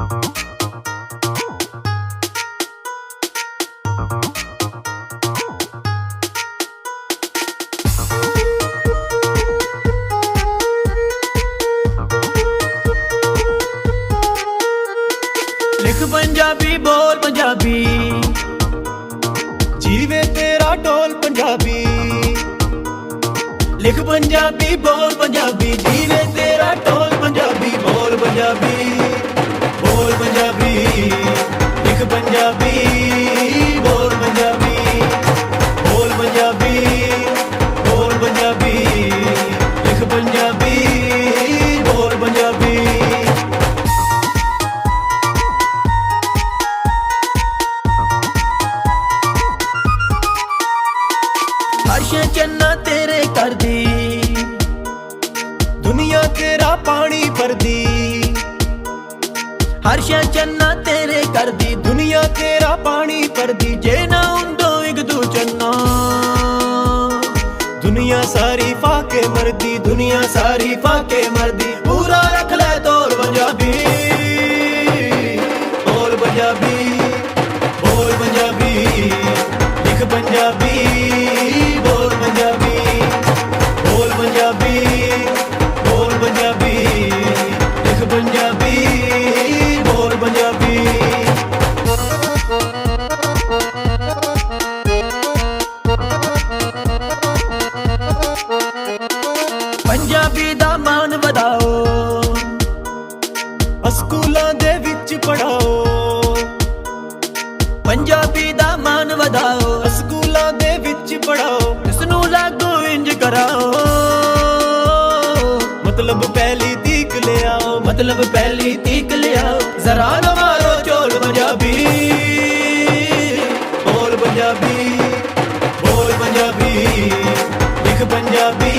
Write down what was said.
लिख पंजाबी बोल पंजाबी, जीवे तेरा ढोल पंजाबी। लिख पंजाबी बोल पंजाबी, जीवे तेरा ढोल पंजाबी। बोल पंजाबी, बोल पंजाबी, लिख पंजाबी, बोल पंजाबी, बोल पंजाबी, बोल पंजाबी, लिख पंजाबी, बोल पंजाबी। हर्ष चन्ना तेरे कर दी, दुनिया तेरा पानी भर दी। हर्ष चन्ना तेरे कर दी, दुनिया तेरा पानी भर दी। जे ना उंदो एक दू चन्ना, दुनिया सारी फाके मरदी, दुनिया सारी फाके मरदी। पूरा रख ले तोल पंजाबी, बोल पंजाबी, बोल पंजाबी, लिख पंजाबी, बोल पंजाबी, बोल पंजाबी, बोल पंजाबी, लिख पंजाबी, बोल पंजाबी। पंजाबी दा मान वधाओ, स्कूलां दे विच पढ़ाओ। पंजाबी दा मान वधाओ, स्कूलां दे विच पढ़ाओ। इसनू लागू इंज कराओ, मतलब पहली तीक ले आओ, मतलब पहली तीक ले आओ। जरा न मारो चोल पंजाबी, बोल पंजाबी, बोल पंजाबी, लिख पंजाबी।